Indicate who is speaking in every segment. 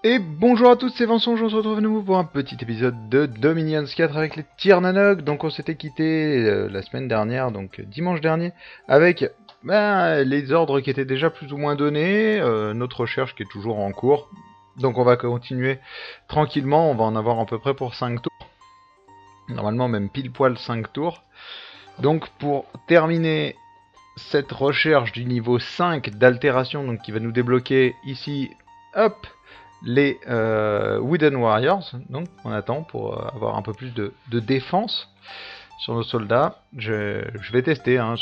Speaker 1: Et bonjour à tous, c'est Vincent, je se retrouve à nouveau pour un petit épisode de Dominions 4 avec les Tiernanog. Donc on s'était quitté la semaine dernière, donc dimanche dernier, avec les ordres qui étaient déjà plus ou moins donnés, notre recherche qui est toujours en cours. Donc on va continuer tranquillement, on va en avoir à peu près pour 5 tours. Normalement même pile poil 5 tours. Donc pour terminer cette recherche du niveau 5 d'altération, donc qui va nous débloquer ici, hop, les Wooden Warriors, donc on attend pour avoir un peu plus de défense sur nos soldats. Je vais tester, hein,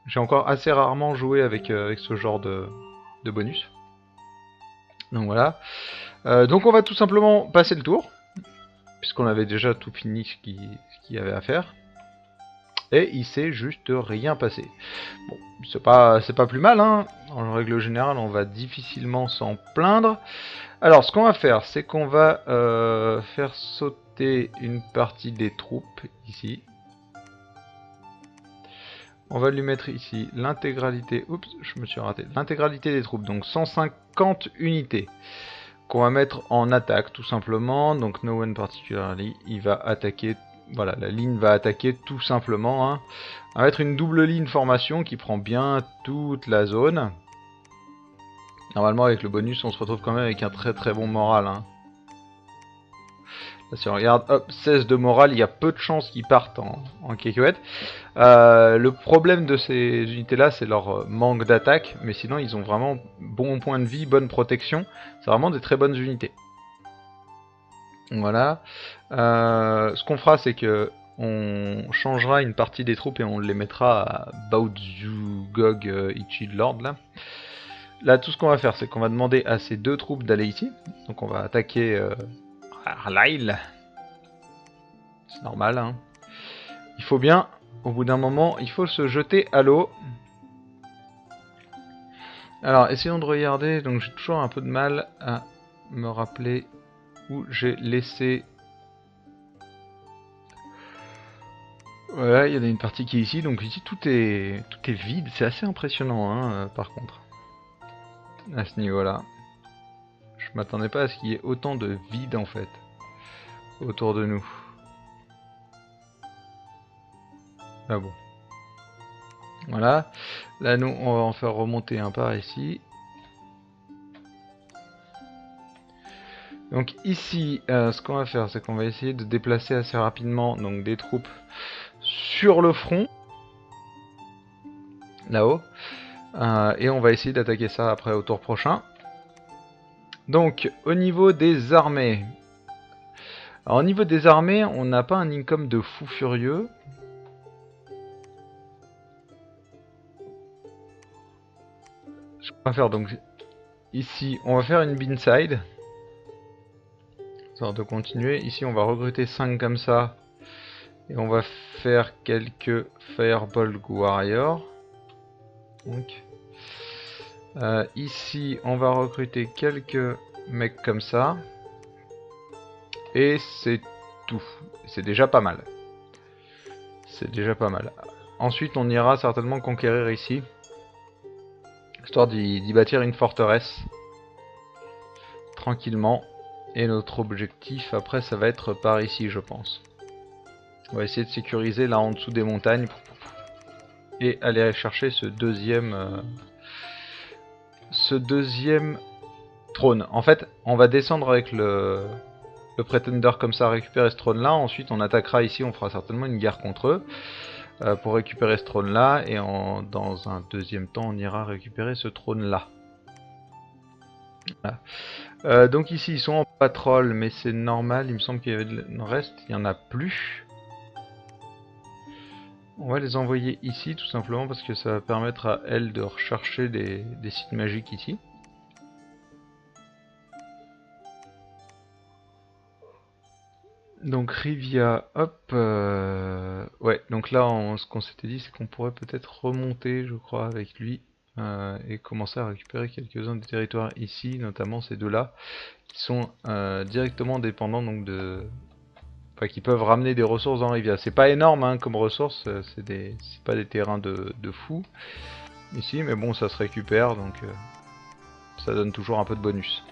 Speaker 1: j'ai encore assez rarement joué avec ce genre de bonus. Donc voilà. Donc on va tout simplement passer le tour, puisqu'on avait déjà tout fini ce qu'il y avait à faire. Et il s'est juste rien passé. Bon, c'est pas plus mal, hein. En règle générale, on va difficilement s'en plaindre. Alors, ce qu'on va faire, c'est qu'on va faire sauter une partie des troupes ici. On va lui mettre ici l'intégralité. Oups, je me suis raté. L'intégralité des troupes, donc 150 unités. Qu'on va mettre en attaque, tout simplement. Donc, no one particularly. Il va attaquer. Voilà, la ligne va attaquer tout simplement. Hein. On va mettre une double ligne formation qui prend bien toute la zone. Normalement, avec le bonus, on se retrouve quand même avec un très très bon moral. Hein. Là, si on regarde, hop, 16 de morale, il y a peu de chances qu'ils partent en cacahuète. Le problème de ces unités-là, c'est leur manque d'attaque. Mais sinon, ils ont vraiment bon point de vie, bonne protection. C'est vraiment des très bonnes unités. Voilà. Ce qu'on fera, c'est que on changera une partie des troupes et on les mettra à Baozu Gog Ichi Lord là. Là, tout ce qu'on va faire, c'est qu'on va demander à ces deux troupes d'aller ici. Donc on va attaquer Arlail. C'est normal, hein. Il faut bien, au bout d'un moment, il faut se jeter à l'eau. Alors, essayons de regarder. Donc j'ai toujours un peu de mal à me rappeler où j'ai laissé. Voilà, il y en a une partie qui est ici. Donc ici, tout est vide. C'est assez impressionnant, hein, par contre. À ce niveau-là. Je m'attendais pas à ce qu'il y ait autant de vide, en fait, autour de nous. Ah bon. Voilà. Là, nous, on va en faire remonter un par ici. Donc ici, ce qu'on va faire, c'est qu'on va essayer de déplacer assez rapidement donc des troupes sur le front, là-haut. Et on va essayer d'attaquer ça après au tour prochain. Donc, au niveau des armées. Alors, au niveau des armées, on n'a pas un income de fou furieux. Ce qu'on va faire donc ici, on va faire une beanside. Histoire de continuer. Ici, on va recruter 5 comme ça. Et on va faire quelques Fireball Warriors. Donc, ici, on va recruter quelques mecs comme ça. Et c'est tout. C'est déjà pas mal. C'est déjà pas mal. Ensuite, on ira certainement conquérir ici. Histoire d'y bâtir une forteresse. Tranquillement. Et notre objectif, après, ça va être par ici, je pense. On va essayer de sécuriser là en dessous des montagnes. Et aller chercher ce deuxième trône. En fait, on va descendre avec le Pretender comme ça, récupérer ce trône là. Ensuite, on attaquera ici, on fera certainement une guerre contre eux pour récupérer ce trône là. Et dans un deuxième temps, on ira récupérer ce trône là. Voilà. Donc ici, ils sont en patrol, mais c'est normal. Il me semble qu'il y avait le reste, il n'y en a plus. On va les envoyer ici tout simplement parce que ça va permettre à elles de rechercher des sites magiques ici. Donc Rivia, hop, ouais, donc là ce qu'on s'était dit c'est qu'on pourrait peut-être remonter je crois avec lui et commencer à récupérer quelques-uns des territoires ici, notamment ces deux-là, qui sont directement dépendants donc de... Enfin qui peuvent ramener des ressources dans Rivia. C'est pas énorme hein, comme ressources, c'est pas des terrains de fou ici, mais bon ça se récupère donc ça donne toujours un peu de bonus.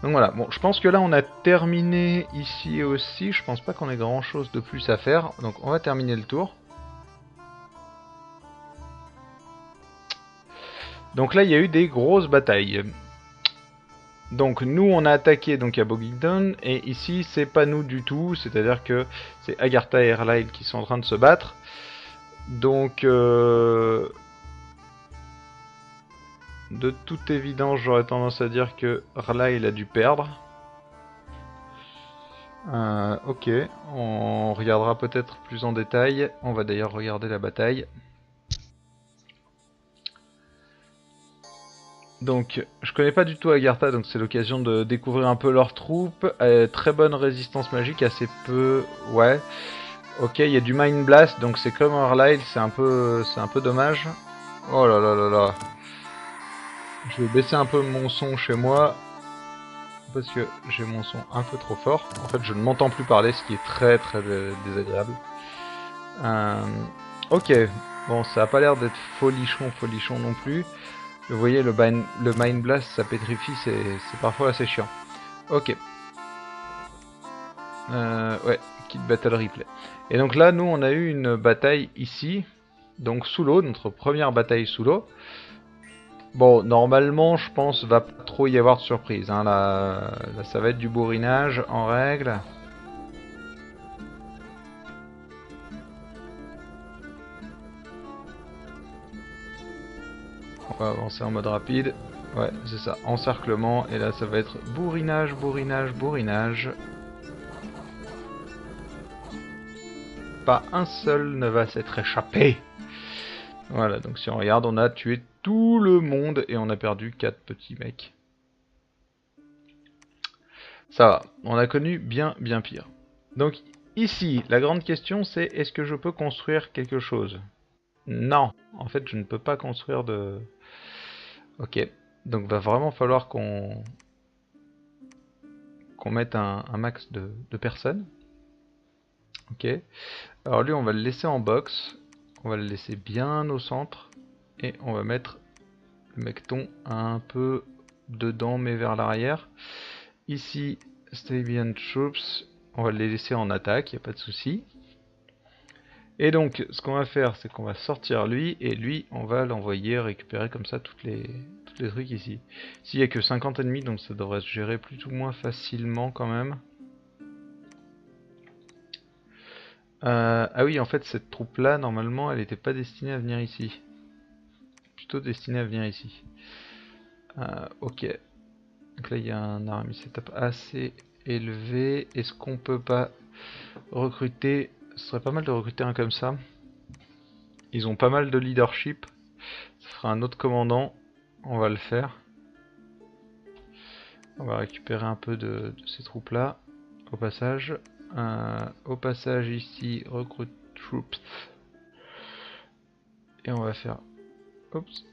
Speaker 1: Donc voilà, bon, je pense que là on a terminé ici aussi, je pense pas qu'on ait grand chose de plus à faire, donc on va terminer le tour. Donc là il y a eu des grosses batailles. Donc nous on a attaqué donc à Bogington, et ici c'est pas nous du tout, c'est-à-dire que c'est Agartha et Erlyle qui sont en train de se battre. Donc de toute évidence j'aurais tendance à dire que Erlyle a dû perdre. Ok, on regardera peut-être plus en détail. On va d'ailleurs regarder la bataille. Donc, je connais pas du tout Agartha, donc c'est l'occasion de découvrir un peu leurs troupes. Très bonne résistance magique, assez peu... Ouais. Ok, il y a du Mind Blast, donc c'est comme Arlyle, c'est un peu dommage. Oh là là là là. Je vais baisser un peu mon son chez moi, parce que j'ai mon son un peu trop fort. En fait, je ne m'entends plus parler, ce qui est très très désagréable. Ok, bon, ça a pas l'air d'être folichon non plus. Vous voyez, le Mind Blast, ça pétrifie, c'est parfois assez chiant. Ok. Ouais, Kit Battle Replay. Et donc là, nous, on a eu une bataille ici, donc sous l'eau, notre première bataille sous l'eau. Bon, normalement, je pense, va pas trop y avoir de surprise. Hein. Là, ça va être du bourrinage en règle. On va avancer en mode rapide. Ouais, c'est ça, encerclement. Et là, ça va être bourrinage, bourrinage, bourrinage. Pas un seul ne va s'être échappé. Voilà, donc si on regarde, on a tué tout le monde et on a perdu 4 petits mecs. Ça va, on a connu bien pire. Donc ici, la grande question c'est est-ce que je peux construire quelque chose? Non, en fait je ne peux pas construire de... Ok, donc va vraiment falloir qu'on mette un max de personnes. Ok, alors lui on va le laisser en box, on va le laisser bien au centre, et on va mettre le mecton un peu dedans mais vers l'arrière. Ici, Stabian Troops, on va les laisser en attaque, il n'y a pas de souci. Et donc, ce qu'on va faire, c'est qu'on va sortir lui, et lui, on va l'envoyer récupérer comme ça toutes les trucs ici. S'il n'y a que 50 ennemis, donc ça devrait se gérer plus ou moins facilement quand même. Ah oui, en fait, cette troupe-là, normalement, elle n'était pas destinée à venir ici. Plutôt destinée à venir ici. Ok. Donc là, il y a un army setup assez élevé. Est-ce qu'on peut pas recruter... Ce serait pas mal de recruter un comme ça. Ils ont pas mal de leadership. Ça fera un autre commandant. On va le faire. On va récupérer un peu de ces troupes là. Au passage. Au passage ici, recruit troops. Et on va faire... Oups.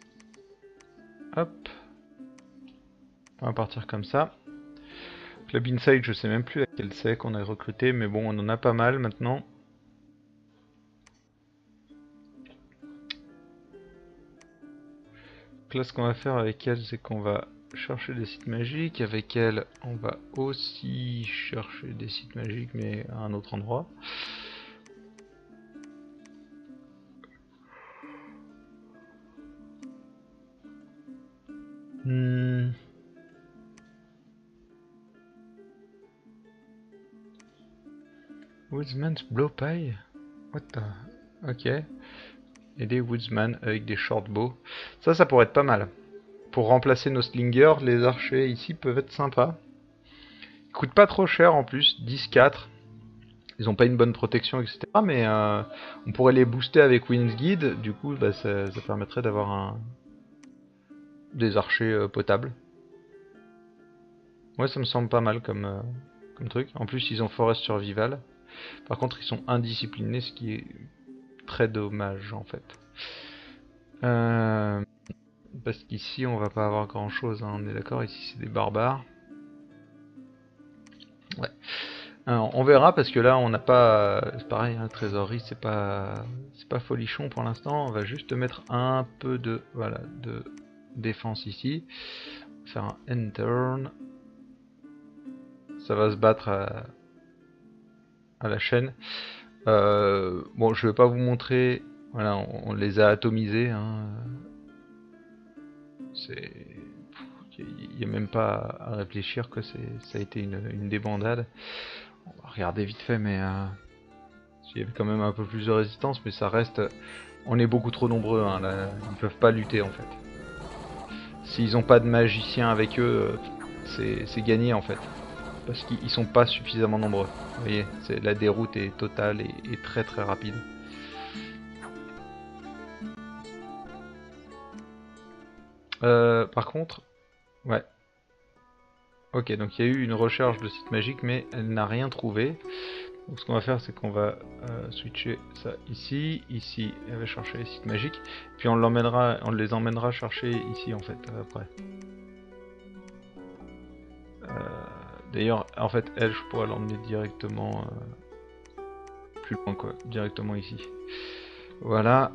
Speaker 1: Hop. On va partir comme ça. Club Inside, je sais même plus laquelle c'est qu'on a recruté. Mais bon, on en a pas mal maintenant. Donc là, ce qu'on va faire avec elle, c'est qu'on va chercher des sites magiques. Avec elle, on va aussi chercher des sites magiques, mais à un autre endroit. Woodsman's Blowpie? What the... Ok. Et des Woodsman avec des shortbows. Ça pourrait être pas mal. Pour remplacer nos slingers, les archers ici peuvent être sympas. Ils coûtent pas trop cher en plus, 10-4. Ils ont pas une bonne protection, etc. Mais on pourrait les booster avec Wind's Guide. Du coup, bah, ça permettrait d'avoir des archers potables. Ouais, ça me semble pas mal comme truc. En plus, ils ont Forest Survival. Par contre, ils sont indisciplinés, ce qui est très dommage en fait. Parce qu'ici, on va pas avoir grand chose, hein, on est d'accord. Ici, c'est des barbares. Ouais. Alors, on verra parce que là, on n'a pas. C'est pareil, hein, trésorerie, c'est pas folichon pour l'instant. On va juste mettre un peu de de défense ici. Faire un end turn. ça va se battre à la chaîne. Bon, je vais pas vous montrer. Voilà, on les a atomisés. Hein. Il n'y a même pas à réfléchir que ça a été une débandade. On va regarder vite fait, mais il y avait quand même un peu plus de résistance, mais ça reste. On est beaucoup trop nombreux. Hein, là, ils peuvent pas lutter en fait. S'ils ont pas de magicien avec eux, c'est gagné en fait. Parce qu'ils sont pas suffisamment nombreux. Vous voyez, la déroute est totale et très très rapide. Par contre, ouais. Ok, donc il y a eu une recherche de site magique, mais elle n'a rien trouvé. Donc ce qu'on va faire, c'est qu'on va switcher ça ici. Ici, elle va chercher les sites magiques. Puis on les emmènera chercher ici en fait, après. D'ailleurs, en fait, elle, je pourrais l'emmener directement plus loin, quoi. Directement ici. Voilà.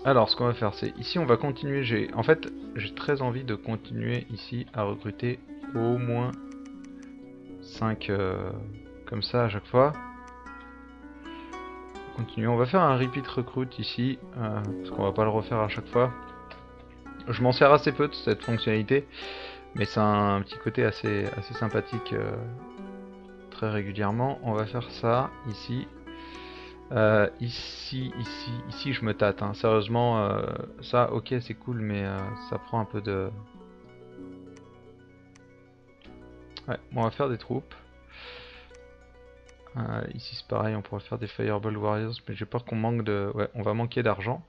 Speaker 1: Alors, ce qu'on va faire, c'est ici, on va continuer. En fait, j'ai très envie de continuer ici à recruter au moins 5 comme ça à chaque fois. Continuons. On va faire un repeat recruit ici, parce qu'on va pas le refaire à chaque fois. Je m'en sers assez peu de cette fonctionnalité, mais c'est un petit côté assez sympathique très régulièrement. On va faire ça ici. Ici, je me tâte. Hein. Sérieusement, ça, ok, c'est cool, mais ça prend un peu de... Ouais, bon, on va faire des troupes. Ici, c'est pareil, on pourrait faire des Fireball Warriors, mais j'ai peur qu'on manque de... Ouais, on va manquer d'argent.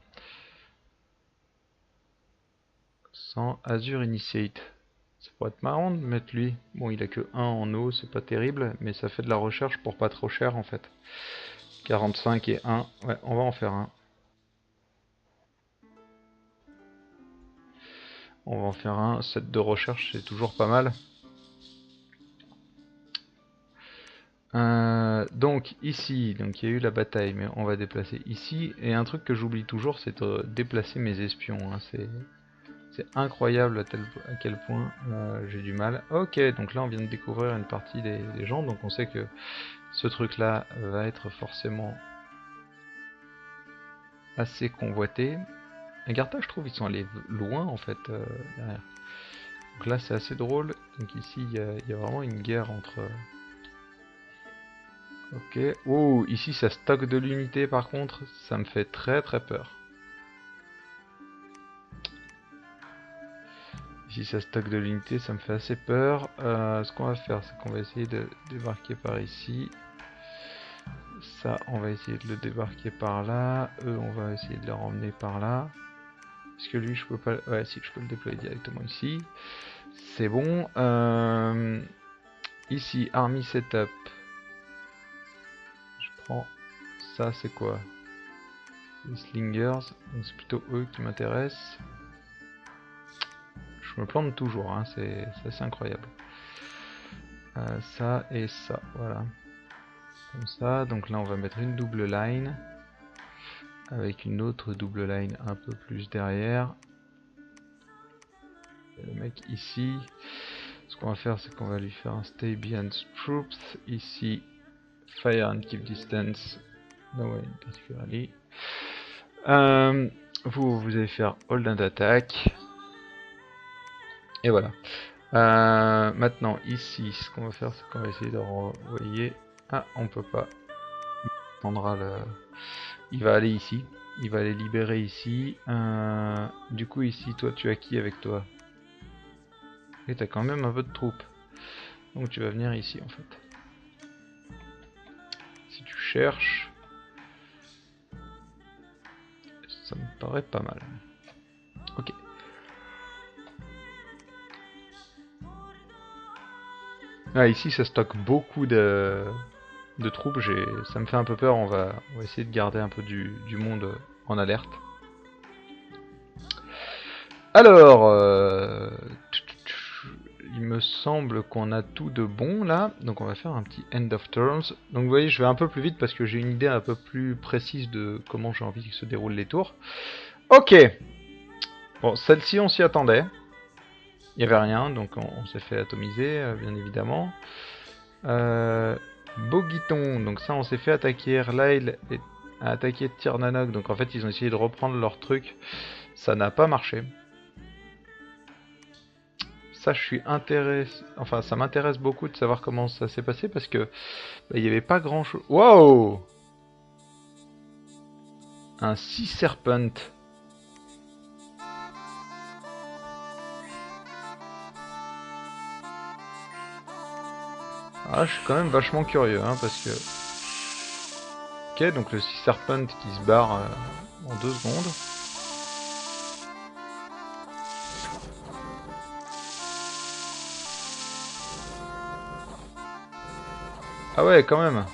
Speaker 1: Sans Azure Initiate. Ça pourrait être marrant de mettre lui. Bon, il a que 1 en eau, c'est pas terrible, mais ça fait de la recherche pour pas trop cher, en fait. 45 et 1. Ouais, on va en faire un. On va en faire un. 7 de recherche, c'est toujours pas mal. Donc ici, donc il y a eu la bataille, mais on va déplacer ici. Et un truc que j'oublie toujours, c'est de déplacer mes espions. Hein. C'est incroyable à quel point j'ai du mal. Ok, donc là on vient de découvrir une partie des gens, donc on sait que ce truc-là va être forcément assez convoité. Agartha, je trouve, ils sont allés loin en fait derrière. Donc là c'est assez drôle. Donc ici il y a vraiment une guerre entre... Ok. Oh, ici ça stocke de l'unité par contre, ça me fait très très peur. Ici ça stocke de l'unité, ça me fait assez peur. Ce qu'on va faire, c'est qu'on va essayer de débarquer par ici. Ça, on va essayer de le débarquer par là. Eux, on va essayer de les emmener par là. Est-ce que lui, je peux pas... Ouais, si, je peux le déployer directement ici. C'est bon. Ici, Army Setup. Je prends... Ça, c'est quoi? Les Slingers. Donc c'est plutôt eux qui m'intéressent. Je me plante toujours, hein. C'est assez incroyable. Ça et ça, voilà. Comme ça, donc là on va mettre une double line. Avec une autre double line un peu plus derrière. Le mec ici. Ce qu'on va faire, c'est qu'on va lui faire un Stay Behind Troops. Ici, Fire and Keep Distance. No way, particularly. Vous allez faire Hold and Attack. Et voilà. Maintenant, ici, ce qu'on va faire, c'est qu'on va essayer de renvoyer. Ah, on peut pas. Il va aller ici. Il va aller libérer ici. Du coup, ici, toi, tu as qui avec toi? Et t'as quand même un peu de troupes. Donc tu vas venir ici, en fait. Si tu cherches... Ça me paraît pas mal. Ok. Ah, ici, ça stocke beaucoup de troupes. Ça me fait un peu peur. On va essayer de garder un peu du monde en alerte. Alors, il me semble qu'on a tout de bon là. Donc on va faire un petit end of turns. Donc vous voyez, je vais un peu plus vite parce que j'ai une idée un peu plus précise de comment j'ai envie que se déroulent les tours. Ok. Bon, celle-ci, on s'y attendait. Il n'y avait rien, donc on s'est fait atomiser, bien évidemment. Bogiton, donc ça on s'est fait attaquer. Erlail a attaqué Tirnanok, donc en fait ils ont essayé de reprendre leur truc. Ça n'a pas marché. Ça, je suis intéressé. Enfin, ça m'intéresse beaucoup de savoir comment ça s'est passé parce que il n'y avait pas grand chose. Wow! Un Sea Serpent. Ah, je suis quand même vachement curieux, hein, parce que. Ok, donc le Sea Serpent qui se barre en 2 secondes. Ah ouais, quand même.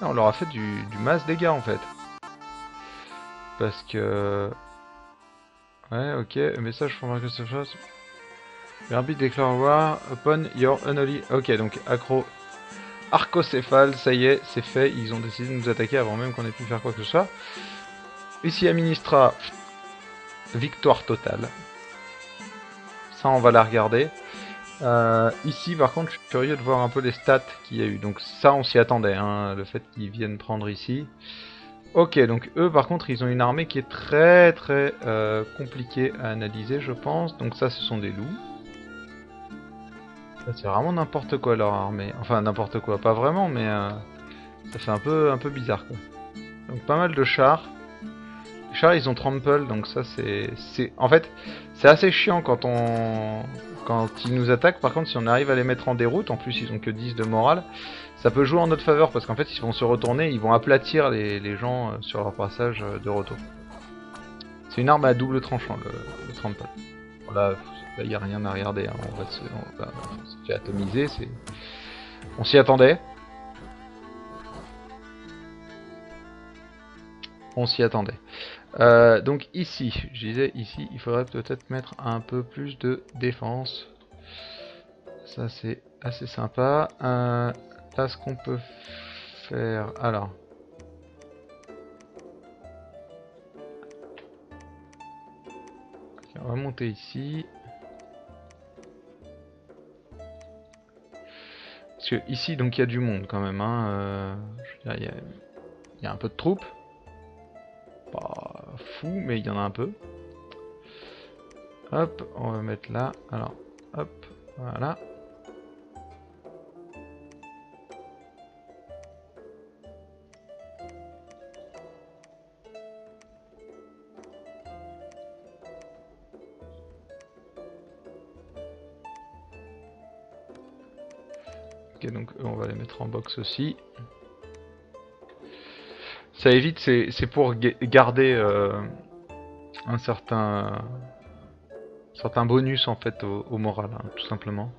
Speaker 1: Ah, on leur a fait du masse dégâts en fait. Parce que... Ouais, ok, message pour marquer cette chose. L'arbitre déclare war upon your unholy... Ok, donc accro... Arcocéphale, ça y est, c'est fait. Ils ont décidé de nous attaquer avant même qu'on ait pu faire quoi que ce soit. Ici, Administra, victoire totale. Ça, on va la regarder. Ici, par contre, je suis curieux de voir un peu les stats qu'il y a eu. Donc ça, on s'y attendait, hein, le fait qu'ils viennent prendre ici. Ok, donc eux, par contre, ils ont une armée qui est très très compliquée à analyser, je pense. Donc ça, ce sont des loups. C'est vraiment n'importe quoi leur armée. Enfin, n'importe quoi, pas vraiment, mais ça fait un peu bizarre, quoi. Donc pas mal de chars. Les chars, ils ont trample, donc ça, c'est... En fait, c'est assez chiant quand ils nous attaquent. Par contre, si on arrive à les mettre en déroute, en plus, ils ont que 10 de morale, ça peut jouer en notre faveur, parce qu'en fait, ils vont se retourner, ils vont aplatir les gens sur leur passage de retour. C'est une arme à double tranchant, le trample. Bon, là, il n'y a rien à regarder, hein. On se fait atomiser, on s'y attendait. On s'y attendait. Donc ici, je disais ici, il faudrait peut-être mettre un peu plus de défense. Ça c'est assez sympa. Là ce qu'on peut faire... Alors... On va monter ici. Parce que ici donc il y a du monde quand même. Hein. Je veux dire, il y a un peu de troupes. Pas fou, mais il y en a un peu. Hop, on va mettre là. Alors, hop, voilà. Ok, donc eux, on va les mettre en box aussi. Ça évite, c'est pour garder un certain bonus en fait au moral, hein, tout simplement.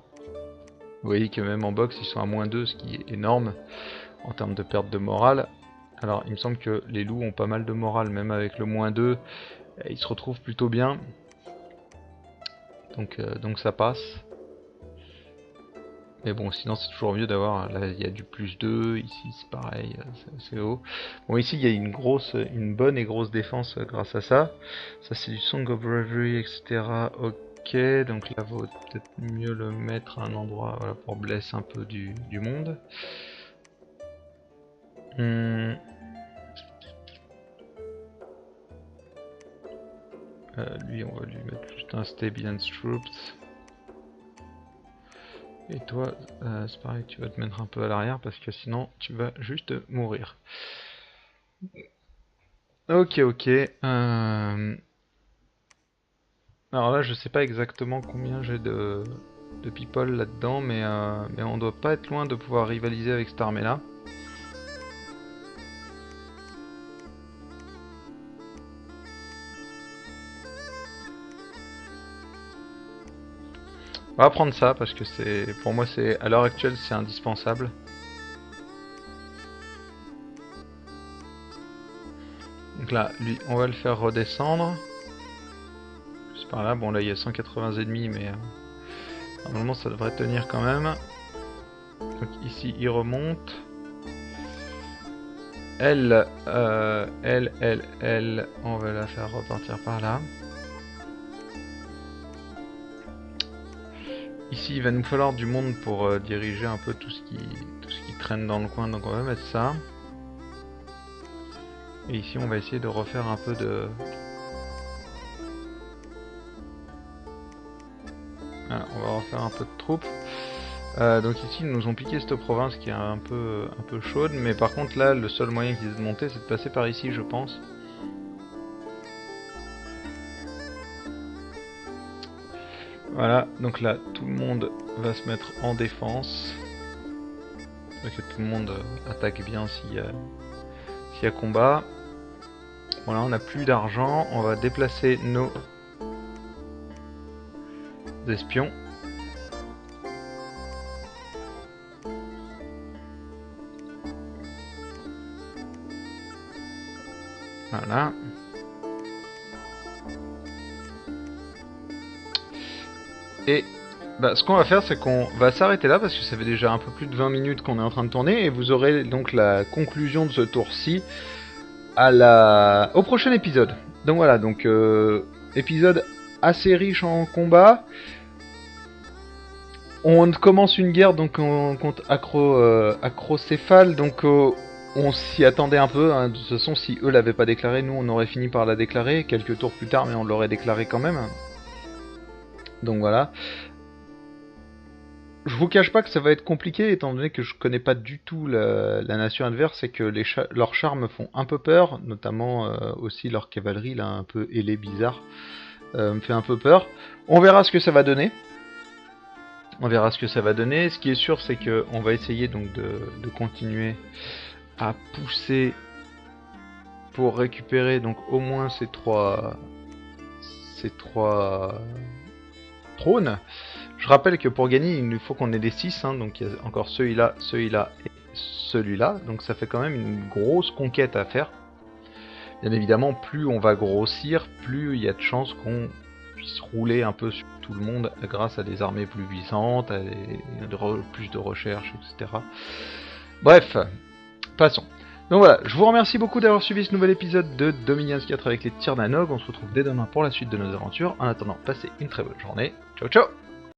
Speaker 1: Vous voyez que même en box ils sont à -2, ce qui est énorme en termes de perte de morale. Alors il me semble que les loups ont pas mal de morale, même avec le -2, ils se retrouvent plutôt bien. Donc ça passe. Mais bon, sinon c'est toujours mieux d'avoir, là il y a du +2, ici c'est pareil, c'est haut. Bon ici il y a une bonne et grosse défense grâce à ça. Ça c'est du Song of Bravery, etc. Ok, donc là vaut peut-être mieux le mettre à un endroit, voilà, pour blesser un peu du monde. Lui on va lui mettre juste un Stabiliance Troops. Et toi, c'est pareil, tu vas te mettre un peu à l'arrière parce que sinon tu vas juste mourir. Ok, ok. Alors là, je sais pas exactement combien j'ai de people là-dedans, mais on doit pas être loin de pouvoir rivaliser avec cette armée-là. On va prendre ça parce que pour moi, à l'heure actuelle, c'est indispensable. Donc là, lui, on va le faire redescendre. Juste par là. Bon, là, il y a 180 ennemis, mais normalement, ça devrait tenir quand même. Donc ici, il remonte. Elle, on va la faire repartir par là. Ici, il va nous falloir du monde pour diriger un peu tout ce qui traîne dans le coin, donc on va mettre ça. Et ici, on va essayer de refaire un peu de... Voilà, on va refaire un peu de troupes. Donc ici, ils nous ont piqué cette province qui est un peu chaude, mais par contre là, le seul moyen qu'ils aient de monter, c'est de passer par ici, je pense. Voilà, donc là, tout le monde va se mettre en défense. Donc que tout le monde attaque bien s'il y a combat. Voilà, on n'a plus d'argent, on va déplacer nos espions. Voilà. Et bah, ce qu'on va faire, c'est qu'on va s'arrêter là parce que ça fait déjà un peu plus de 20 minutes qu'on est en train de tourner et vous aurez donc la conclusion de ce tour-ci au prochain épisode. Donc voilà, donc épisode assez riche en combat. On commence une guerre donc contre Acrocéphale, donc on s'y attendait un peu, hein. De toute façon si eux l'avaient pas déclaré, nous on aurait fini par la déclarer quelques tours plus tard, mais on l'aurait déclaré quand même. Donc voilà. Je vous cache pas que ça va être compliqué étant donné que je connais pas du tout la nation adverse et que leurs chars me font un peu peur, notamment aussi leur cavalerie là un peu ailée bizarre me fait un peu peur. On verra ce que ça va donner. On verra ce que ça va donner. Ce qui est sûr, c'est que on va essayer donc de continuer à pousser pour récupérer donc au moins ces trois trônes. Je rappelle que pour gagner, il nous faut qu'on ait des 6, hein, donc il y a encore celui-là, celui-là et celui-là. Donc ça fait quand même une grosse conquête à faire. Bien évidemment, plus on va grossir, plus il y a de chances qu'on puisse rouler un peu sur tout le monde grâce à des armées plus puissantes, à plus de recherche, etc. Bref, passons. Donc voilà, je vous remercie beaucoup d'avoir suivi ce nouvel épisode de Dominions 4 avec les Tirnanog. On se retrouve dès demain pour la suite de nos aventures. En attendant, passez une très bonne journée. Ciao ciao.